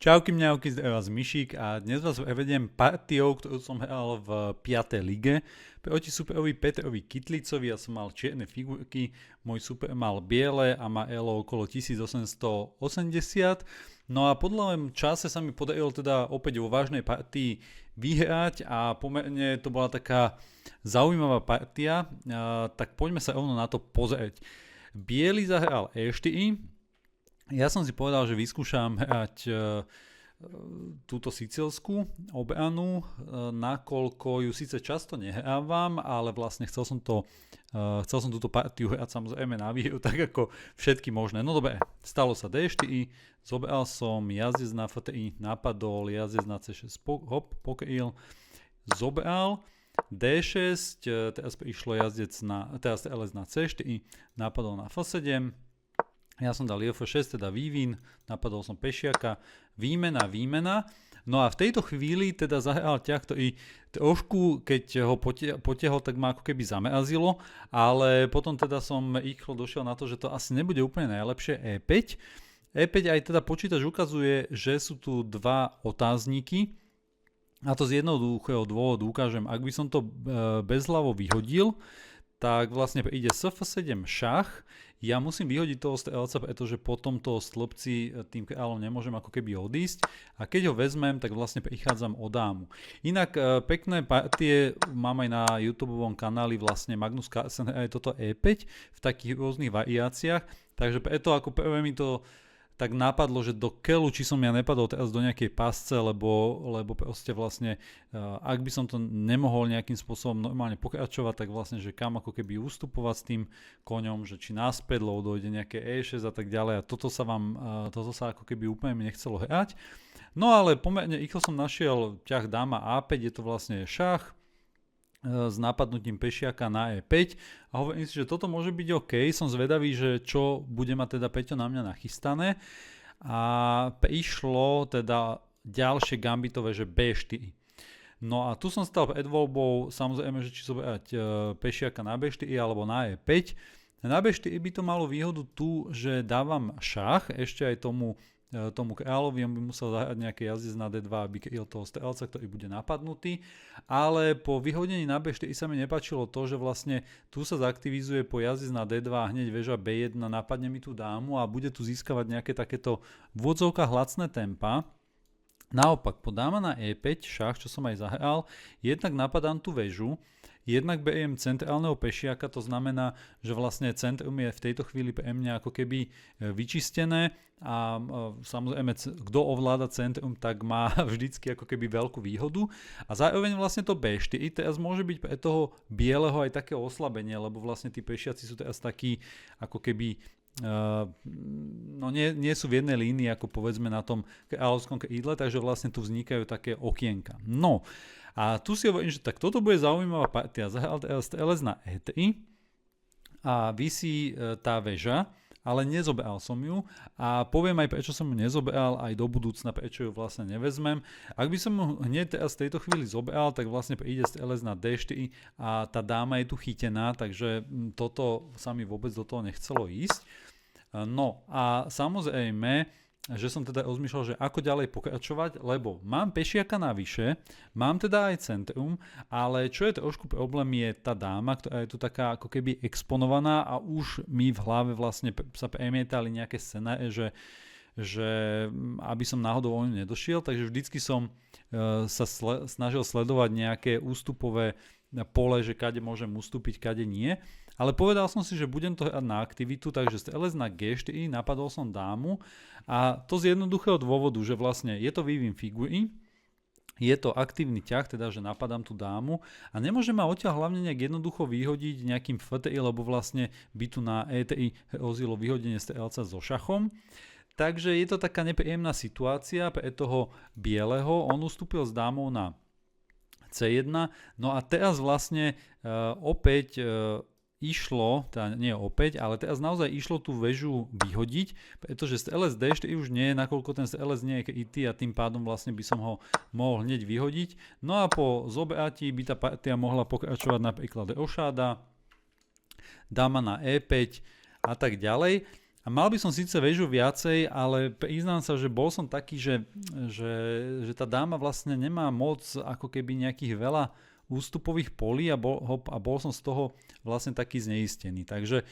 Čauky mňauky, zdravím vás Myšík a dnes vás vediem partiou, ktorú som hral v 5. lige. Proti superovi Petrovi Kytlicovi ja som mal čierne figurky, môj super mal biele a má elo okolo 1880. No a po dlhom čase sa mi podarilo teda opäť vo vážnej partii vyhrať a pomerne to bola taká zaujímavá partia, tak poďme sa rovno na to pozrieť. Biely zahral E4, ja som si povedal, že vyskúšam hrať túto sicilskú obranu, nakoľko ju síce často nehrávam, ale vlastne chcel som túto partiu hrať samozrejme na výhru, tak ako všetky možné. No dobre, stalo sa D4, zobral som jazdec na F3, napadol, jazdec na C6, hop, pokryl, zobral, D6, teraz prišlo teraz LS na C4, napadol na F7, ja som dal F6, teda vývin, napadol som pešiaka, výmena. No a v tejto chvíli teda zahral ťah, ktorý trošku, keď ho potiahol, tak ma ako keby zamrazilo, ale potom teda som rýchlo došiel na to, že to asi nebude úplne najlepšie. E5. E5 aj teda počítač ukazuje, že sú tu dva otázniky, a to z jednoduchého dôvodu ukážem. Ak by som to bezhlavo vyhodil, tak vlastne príde Sf7 šach, ja musím vyhodiť toho strelca, pretože po tomto stĺpci tým kráľom nemôžem ako keby odísť a keď ho vezmem, tak vlastne prichádzam o dámu. Inak pekné partie mám aj na YouTubeovom kanáli, vlastne Magnus Carlsen aj toto E5 v takých rôznych variáciách, takže preto ako prvé mi to tak napadlo, že do keľu, či som ja nepadol teraz do nejakej pasce, lebo proste vlastne, ak by som to nemohol nejakým spôsobom normálne pokračovať, tak vlastne, že kam ako keby ustupovať s tým koňom, že či naspäť, lebo dojde nejaké E6 a tak ďalej a toto sa ako keby úplne mi nechcelo hrať. No ale pomerne rýchlo som našiel ťah dáma A5, je to vlastne šach, s napadnutím pešiaka na E5 a hovorím si, že toto môže byť OK, som zvedavý, že čo bude mať teda Peťo na mňa nachystané a prišlo teda ďalšie gambitové, že B4. No a tu som stal pred voľbou, samozrejme, že či zobrať pešiaka na B4 alebo na E5. Na B4 by to malo výhodu tu, že dávam šach, ešte aj tomu kráľovi, on by musel zahrať nejaké jazdec na D2, aby kryl toho strelca, ktorý bude napadnutý, ale po vyhodení na B4 sa mi nepáčilo to, že vlastne tu sa zaktivizuje po jazdec na D2 a hneď väža B1 napadne mi tú dámu a bude tu získavať nejaké takéto v odzovkách lacné tempa. Naopak, po dáma na E5 šach, čo som aj zahral, jednak napadám tú väžu, jednak beriem centrálneho pešiaka, to znamená, že vlastne centrum je v tejto chvíli pre mňa ako keby vyčistené a samozrejme, kto ovláda centrum, tak má vždycky ako keby veľkú výhodu a zároveň vlastne to B4 teraz môže byť pre toho bieleho aj také oslabenie, lebo vlastne tí pešiaci sú teraz takí ako keby nie sú v jednej línii ako povedzme na tom kráľovskom krídle, takže vlastne tu vznikajú také okienka. No a tu si hovorím, že tak toto bude zaujímavá partia. Zahral teraz strelec na E3 a visí tá väža, ale nezobral som ju a poviem aj prečo som ju nezobral aj do budúcna, prečo ju vlastne nevezmem. Ak by som ju hneď teraz v tejto chvíli zobral, tak vlastne príde strelec na D4 a tá dáma je tu chytená, takže toto sa mi vôbec do toho nechcelo ísť. No a samozrejme, že som teda rozmýšľal, že ako ďalej pokračovať, lebo mám pešiaka navyše, mám teda aj centrum, ale čo je trošku problém je tá dáma, ktorá je tu taká ako keby exponovaná a už mi v hlave vlastne sa premietali nejaké scenáre, že aby som náhodou o ňu nedošiel, takže vždycky som sa snažil sledovať nejaké ústupové pole, že kade môžem ustúpiť, kade nie. Ale povedal som si, že budem to hrať na aktivitu, takže strelec na G4, napadol som dámu a to z jednoduchého dôvodu, že vlastne je to vývin figury, je to aktívny ťah, teda že napadám tú dámu a nemôžem ma odtiaľ hlavne nejak jednoducho vyhodiť nejakým F3, lebo vlastne by tu na E3 hrozilo vyhodenie strelca so šachom. Takže je to taká nepríjemná situácia pre toho bieleho, on ustúpil s dámou na C1, no a teraz vlastne opäť išlo, teda nie opäť, ale teraz naozaj išlo tú väžu vyhodiť, pretože strelec D4 už nie je, nakoľko ten strelec nie je krytý a tým pádom vlastne by som ho mohol hneď vyhodiť. No a po zobratí by tá partia mohla pokračovať napríklad rošáda, dáma na E5 a tak ďalej. A mal by som síce väžu viacej, ale priznám sa, že bol som taký, že tá dáma vlastne nemá moc ako keby nejakých veľa ústupových polí a bol som z toho vlastne taký zneistený. Takže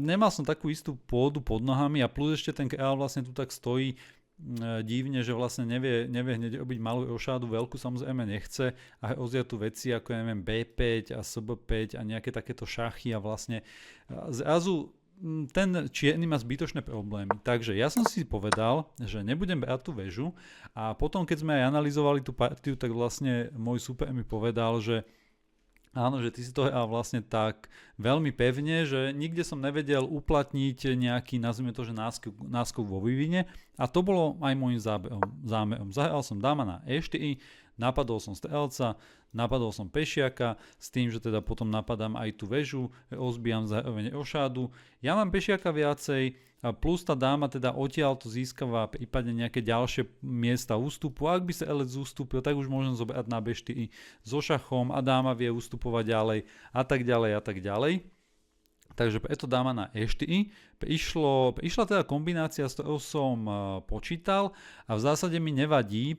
nemal som takú istú pôdu pod nohami a plus ešte ten kráľ vlastne tu tak stojí divne, že vlastne nevie hneď robiť malú ošádu, veľkú samozrejme nechce a ozia tu veci ako neviem B5 a SB5 a nejaké takéto šachy a vlastne zrazu ten čierny má zbytočné problémy. Takže ja som si povedal, že nebudem brať tú väžu a potom keď sme aj analyzovali tú partiu, tak vlastne môj super mi povedal, že áno, že ty si to hral vlastne tak veľmi pevne, že nikde som nevedel uplatniť nejaký, nazvime to, že náskok vo vývine a to bolo aj môjim zámerom. Zahral som dáma na E4, napadol som strelca, napadol som pešiaka s tým, že teda potom napadám aj tú väžu, rozbijam zároveň ošádu. Ja mám pešiaka viacej a plus tá dáma teda odtiaľ to získava prípadne nejaké ďalšie miesta ústupu. Ak by sa elec zústupil, tak už môžem zobrať na B4 so šachom a dáma vie ustupovať ďalej a tak ďalej a tak ďalej. Takže preto dáma na E4. Išla teda kombinácia, s ktorou som počítal a v zásade mi nevadí,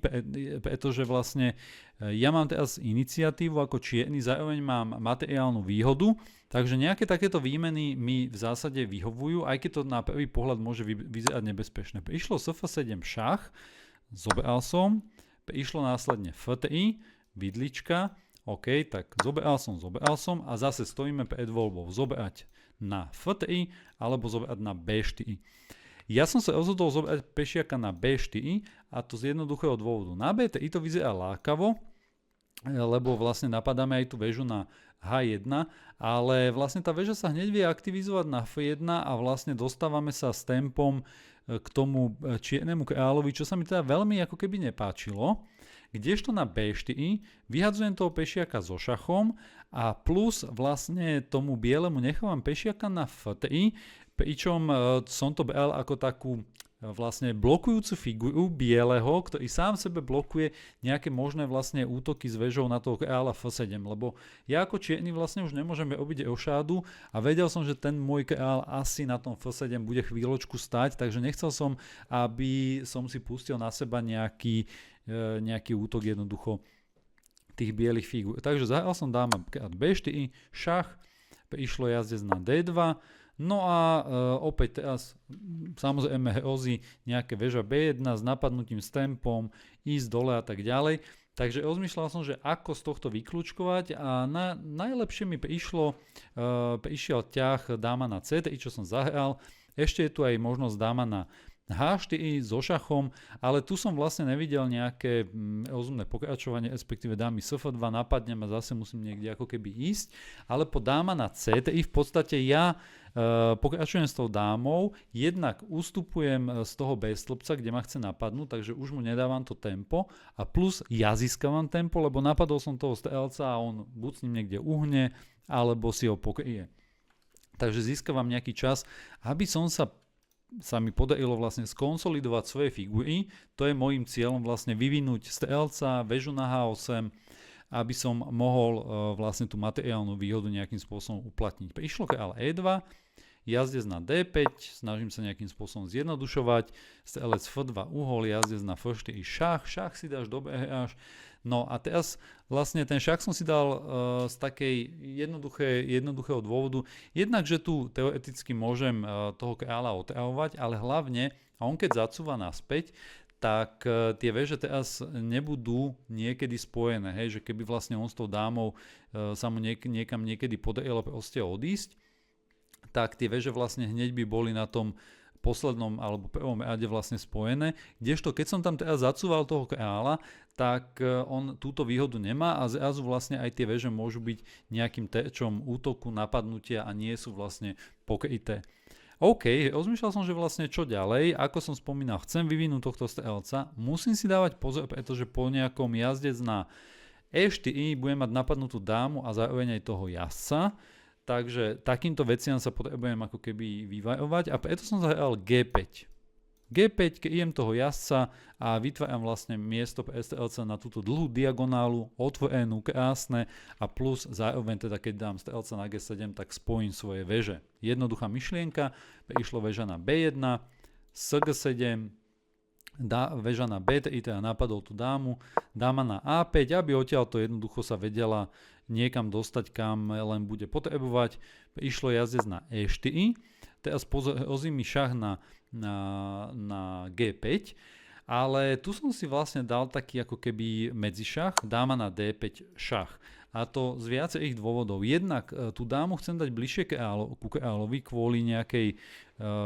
pretože vlastne ja mám teraz iniciatívu ako čierny, zároveň mám materiálnu výhodu, takže nejaké takéto výmeny mi v zásade vyhovujú, aj keď to na prvý pohľad môže vyzerať nebezpečné. Išlo F7 šach, zobral som, išlo následne F3, vidlička, OK, tak zoberal som a zase stojíme pred voľbou zobrať na F3 alebo zobrať na B4. Ja som sa rozhodol zobrať pešiaka na B4 a to z jednoduchého dôvodu. Na B3 to vyzerá lákavo, lebo vlastne napadáme aj tú väžu na H1, ale vlastne tá väža sa hneď vie aktivizovať na F1 a vlastne dostávame sa s tempom k tomu čiernemu kráľovi, čo sa mi teda veľmi ako keby nepáčilo. Kdežto na B4 vyhadzujem toho pešiaka so šachom a plus vlastne tomu bielemu nechávam pešiaka na F3, pričom som to bral ako takú vlastne blokujúcu figuru bieleho, ktorý sám sebe blokuje nejaké možné vlastne útoky s väžou na toho kráľa F7, lebo ja ako čierny vlastne už nemôžem robiť ošádu a vedel som, že ten môj kráľ asi na tom F7 bude chvíľočku stať, takže nechcel som, aby som si pustil na seba nejaký útok jednoducho tých bielých figúr. Takže zahral som dáma B4, šach, išlo jazdec na D2, no a opäť teraz samozrejme hrozí nejaké väža B1 s napadnutím s tempom, ísť dole a tak ďalej. Takže rozmýšľal som, že ako z tohto vyklúčkovať a najlepšie mi prišiel ťah dáma na C3, čo som zahral. Ešte je tu aj možnosť dáma na H4 so šachom, ale tu som vlastne nevidel nejaké rozumné pokračovanie, respektíve dámy Sf2 napadnem a zase musím niekde ako keby ísť, ale po dáma na C3 v podstate ja pokračujem s tou dámou, jednak ustupujem z toho B stĺpca, kde ma chce napadnúť, takže už mu nedávam to tempo a plus ja získavam tempo, lebo napadol som toho strelca a on buď s ním niekde uhne, alebo si ho pokryje. Takže získavam nejaký čas, aby sa mi podarilo vlastne skonsolidovať svoje figúry. To je môjim cieľom vlastne vyvinúť strelca, väžu na H8, aby som mohol vlastne tú materiálnu výhodu nejakým spôsobom uplatniť. Prišlo kráľ E2, jazdec na D5, snažím sa nejakým spôsobom zjednodušovať, strelec F2 uhol, jazdec na F4 šach si dáš, dobre hráš. No a teraz vlastne ten šach som si dal z takej jednoduchého dôvodu. Jednak, že tu teoreticky môžem toho kráľa otravovať, ale hlavne, a on keď zacúva naspäť, tak tie väže teraz nebudú niekedy spojené. Hej? Že keby vlastne on s tou dámou sa mu niekam niekedy podarilo proste odísť, tak tie väže vlastne hneď by boli na tom poslednom alebo prvom rade vlastne spojené, kdežto keď som tam teraz zacúval toho kráľa, tak on túto výhodu nemá a zrazu vlastne aj tie väže môžu byť nejakým terčom útoku, napadnutia a nie sú vlastne pokryté. OK, rozmýšľal som, že vlastne čo ďalej, ako som spomínal, chcem vyvinúť tohto strelca, musím si dávať pozor, pretože po nejakom jazdec na E4 budem mať napadnutú dámu a zároveň aj toho jazdca. Takže takýmto veciam sa potrebujem ako keby vyvarovať a preto som zahral G5. G5, keď idem toho jazdca a vytváram vlastne miesto pre STLC na túto dlhú diagonálu, otvorenú, krásne a plus zároveň teda keď dám STLC na G7, tak spojím svoje veže. Jednoduchá myšlienka, išlo väža na B1, SG7, väža na B3, teda napadol tú dámu, dáma na A5, aby odtiaľ to jednoducho sa vedela niekam dostať, kam len bude potrebovať. Išlo jazdec na E4, teraz hrozí mi šach na G5, ale tu som si vlastne dal taký ako keby medzišach, dáma na D5 šach. A to z viacerých dôvodov. Jednak tú dámu chcem dať bližšie ku kráľovi kvôli nejakej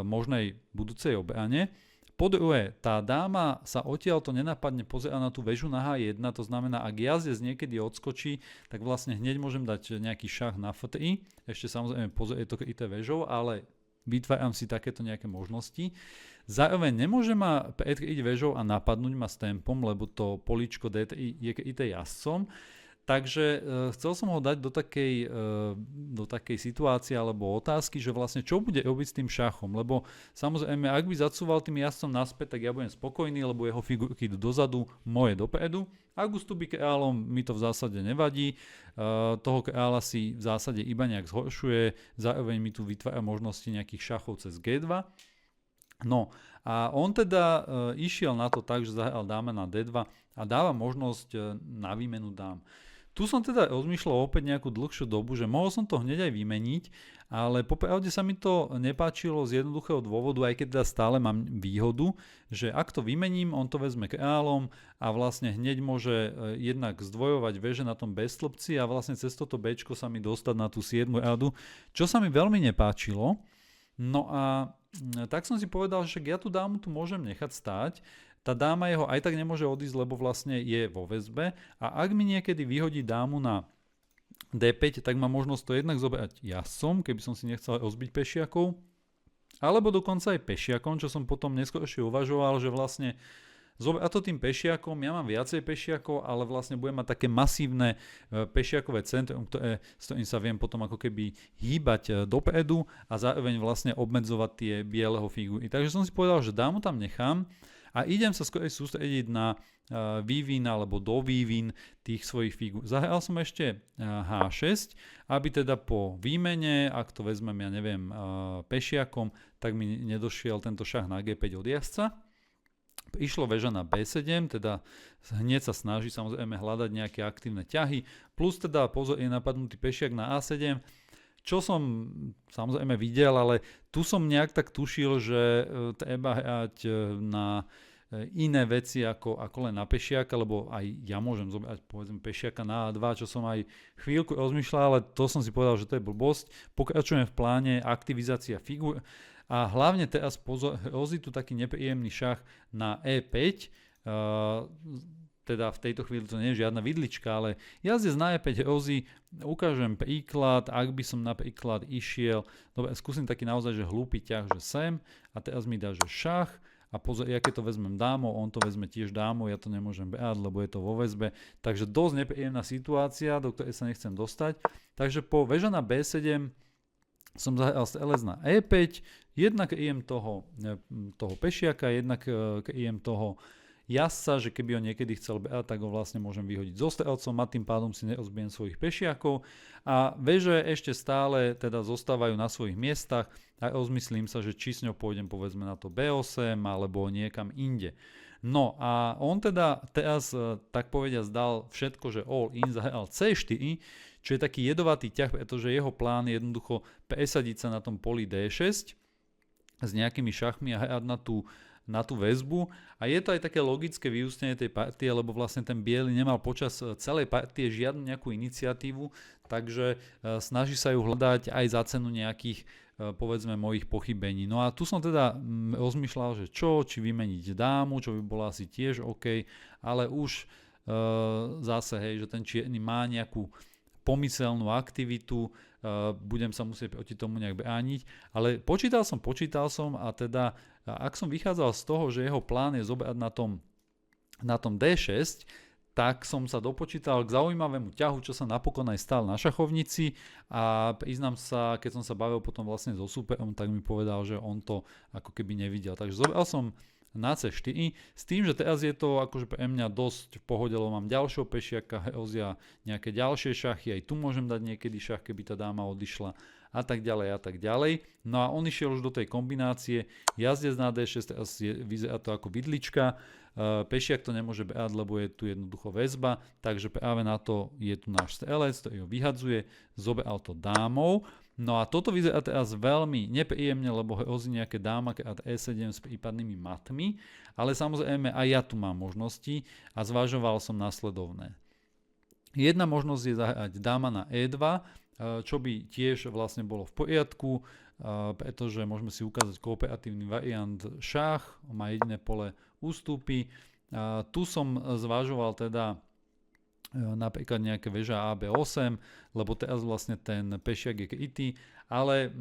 možnej budúcej obrane. Po druhé, tá dáma sa odtiaľto nenápadne pozerá na tú väžu na H1, to znamená, ak jazdec niekedy odskočí, tak vlastne hneď môžem dať nejaký šach na F3. Ešte samozrejme je to kryté väžou, ale vytváram si takéto nejaké možnosti. Zároveň nemôžem ma predkryť väžou a napadnúť ma s tempom, lebo to políčko D3 je kryté jazdcom. Takže chcel som ho dať do takej situácie alebo otázky, že vlastne čo bude robiť s tým šachom, lebo samozrejme, ak by zacúval tým jazdcom naspäť, tak ja budem spokojný, lebo jeho figurky idú dozadu, moje dopredu. Ak ustúpi kráľom, mi to v zásade nevadí, toho kráľa si v zásade iba nejak zhoršuje, zároveň mi tu vytvára možnosti nejakých šachov cez G2. No a on teda išiel na to tak, že zahral dáma na D2 a dáva možnosť na výmenu dám. Tu som teda rozmýšľal opäť nejakú dlhšiu dobu, že mohol som to hneď aj vymeniť, ale popravde sa mi to nepáčilo z jednoduchého dôvodu, aj keď teda stále mám výhodu, že ak to vymením, on to vezme kráľom a vlastne hneď môže jednak zdvojovať veže na tom beztlpci a vlastne cez toto Bčko sa mi dostať na tú 7. radu, čo sa mi veľmi nepáčilo. No a tak som si povedal, že ja tú dámu tu môžem nechať stáť. Tá dáma jeho aj tak nemôže odísť, lebo vlastne je vo väzbe a ak mi niekedy vyhodí dámu na D5, tak má možnosť to jednak zobrať jazdcom, keby som si nechcel rozbiť pešiakov, alebo dokonca aj pešiakom, čo som potom neskôršie uvažoval, že vlastne zobrať to tým pešiakom, ja mám viacej pešiakov, ale vlastne budem mať také masívne pešiakové centrum, s ktorým sa viem potom ako keby hýbať dopredu a zároveň vlastne obmedzovať tie bieleho figúry. Takže som si povedal, že dámu tam nechám a idem sa skôr sústrediť na vývin alebo do vývin tých svojich figúr. Zahral som ešte H6, aby teda po výmene, ak to vezmem, ja neviem, pešiakom, tak mi nedošiel tento šach na G5 od jazdca. Išlo väža na B7, teda hneď sa snaží samozrejme hľadať nejaké aktívne ťahy, plus teda pozor, je napadnutý pešiak na A7, čo som samozrejme videl, ale tu som nejak tak tušil, že treba hrať na iné veci ako len na pešiaka, lebo aj ja môžem zobrať povedzme pešiaka na A2, čo som aj chvíľku rozmýšľal, ale to som si povedal, že to je blbosť. Pokračujem v pláne aktivizácia figúr a hlavne teraz pozor, hrozí tu taký nepríjemný šach na E5, teda v tejto chvíli to nie je žiadna vidlička, ale jazdec na E5 hrozí, ukážem príklad, ak by som napríklad išiel, dobre, skúsim taký naozaj, že hlúpy ťah, že sem a teraz mi dá, že šach a pozor, ja keď to vezmem dámou, on to vezme tiež dámou, ja to nemôžem brať, lebo je to vo väzbe, takže dosť nepríjemná situácia, do ktorej sa nechcem dostať, takže po väža na B7 som zahral LS na E5, jednak idem toho pešiaka, jednak idem toho jazdca, že keby ho niekedy chcel brať, tak ho vlastne môžem vyhodiť so strelcom a tým pádom si nerozbijem svojich pešiakov a veže ešte stále teda zostávajú na svojich miestach a rozmyslím sa, že či s ňou pôjdem povedzme na to B8 alebo niekam inde. No a on teda teraz tak povediac dal všetko, že all in, zahral C4, čo je taký jedovatý ťah, pretože jeho plán je jednoducho presadiť sa na tom poli D6 s nejakými šachmi a hrať na tú väzbu a je to aj také logické vyústenie tej partie, lebo vlastne ten biely nemal počas celej partie žiadnu nejakú iniciatívu, takže snaží sa ju hľadať aj za cenu nejakých povedzme mojich pochybení. No a tu som teda rozmýšľal, že či vymeniť dámu, čo by bolo asi tiež OK, ale už zase, hej, že ten čierny má nejakú pomyselnú aktivitu, budem sa musieť proti tomu nejak brániť, ale počítal som a teda ak som vychádzal z toho, že jeho plán je zobrať na tom D6, tak som sa dopočítal k zaujímavému ťahu, čo sa napokon aj stal na šachovnici a priznám sa, keď som sa bavil potom vlastne so súperom, tak mi povedal, že on to ako keby nevidel. Takže zobral som na C4, s tým, že teraz je to akože pre mňa dosť v pohode, lebo mám ďalšieho pešiaka, ozia nejaké ďalšie šachy, aj tu môžem dať niekedy šach, keby tá dáma odišla a tak ďalej a tak ďalej. No a on išiel už do tej kombinácie, jazdec na D6, teraz vyzerá to ako vidlička, pešiak to nemôže behať, lebo je tu jednoducho väzba, takže práve na to je tu náš strelec, ktorý ho vyhadzuje, zoberal to dámou. No a toto vyzerá teraz veľmi nepríjemne, lebo hrozí nejaké dáma krát E7 s prípadnými matmi, ale samozrejme aj ja tu mám možnosti a zvažoval som nasledovné. Jedna možnosť je zahrať dáma na E2, čo by tiež vlastne bolo v poriadku, pretože môžeme si ukázať kooperatívny variant šach, má jediné pole ústupy. Tu som zvažoval teda napríklad nejaké väža AB8, lebo teraz vlastne ten pešiak je krytý, ale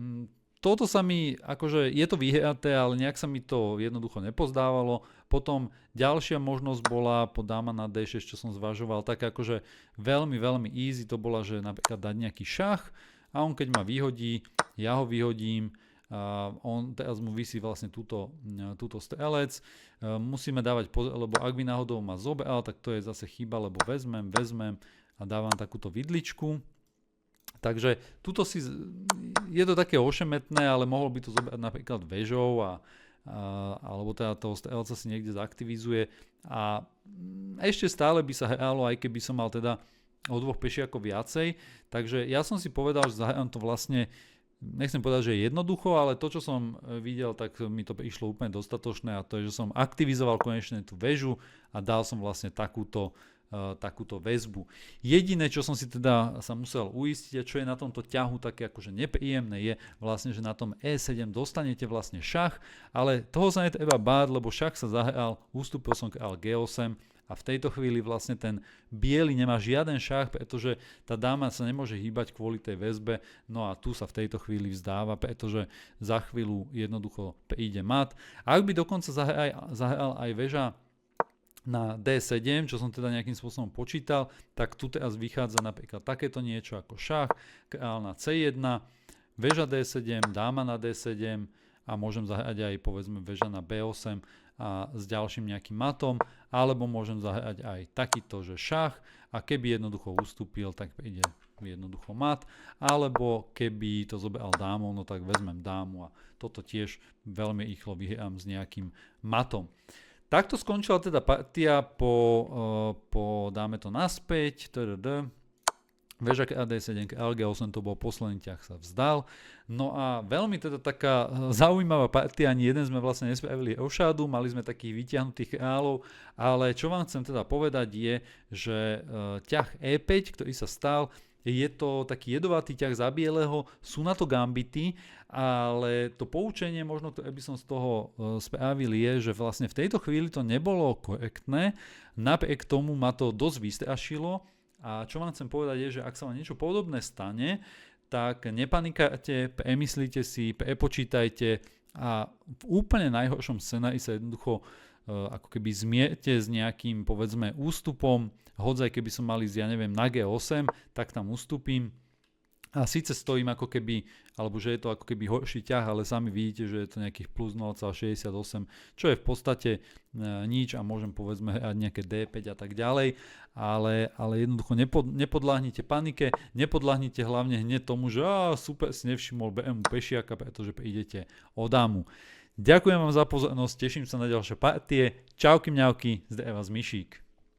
toto sa mi, akože je to vyhraté, ale nejak sa mi to jednoducho nepozdávalo. Potom ďalšia možnosť bola po dáma na D6, čo som zvažoval, tak akože veľmi, veľmi easy to bola, že napríklad dať nejaký šach a on keď ma vyhodí, ja ho vyhodím, on teraz mu visí vlastne túto strelec. Musíme dávať pozor, lebo ak by náhodou ma zobral, tak to je zase chyba, lebo vezmem a dávam takúto vidličku. Takže tuto je to také ošemetné, ale mohlo by to zobrať napríklad väžou alebo teda toho strelca si niekde zaktivizuje a ešte stále by sa hralo, aj keby som mal teda o dvoch pešiakov viacej. Takže ja som si povedal, že zahrám to vlastne, nechcem povedať, že je jednoducho, ale to, čo som videl, tak mi to prišlo úplne dostatočné a to je, že som aktivizoval konečne tú väžu a dal som vlastne takúto väzbu. Jediné, čo som si teda sa musel uistiť, a čo je na tomto ťahu také akože nepríjemné, je vlastne, že na tom E7 dostanete vlastne šach, ale toho sa netreba báť, lebo šach sa zahral, ústupil som kráľ G8 a v tejto chvíli vlastne ten biely nemá žiaden šach, pretože tá dáma sa nemôže hýbať kvôli tej väzbe, no a tu sa v tejto chvíli vzdáva, pretože za chvíľu jednoducho príde mat. A ak by dokonca zahral aj väža na D7, čo som teda nejakým spôsobom počítal, tak tu teraz vychádza napríklad takéto niečo ako šach, kráľ na C1, väža D7, dáma na D7 a môžem zahrať aj povedzme väža na B8 a s ďalším nejakým matom, alebo môžem zahrať aj takýto, že šach a keby jednoducho ustúpil, tak príde jednoducho mat, alebo keby to zobral dámou, no tak vezmem dámu a toto tiež veľmi rýchlo vyhrám s nejakým matom. Takto skončila teda partia po dáme to naspäť, väža D7, LG8 to bol posledný ťah, sa vzdal. No a veľmi teda taká zaujímavá partia, ani jeden sme vlastne nespravili rošádu, mali sme takých vyťahnutých kráľov, ale čo vám chcem teda povedať je, že ťah E5, ktorý sa stal, je to taký jedovatý ťah za bieleho, sú na to gambity, ale to poučenie možno, ktoré by som z toho spravil je, že vlastne v tejto chvíli to nebolo korektné, napriek tomu ma to dosť vystrašilo a čo vám chcem povedať je, že ak sa vám niečo podobné stane, tak nepanikáte, premyslite si, prepočítajte a v úplne najhoršom scenári sa jednoducho ako keby zmierte s nejakým povedzme ústupom, hodzaj keby som mal ísť, ja neviem, na G8, tak tam ustúpim a síce stojím ako keby, alebo že je to ako keby horší ťah, ale sami vidíte, že je to nejakých plus 0,68, čo je v podstate nič a môžem povedzme hrať nejaké D5 a tak ďalej, ale jednoducho nepodľahnite panike, nepodľahnite hlavne hneď tomu, že super si nevšimol BM pešiaka, pretože prídete o dámu. Ďakujem vám za pozornosť, teším sa na ďalšie partie. Čauky mňauky, zdraví vás Mišík.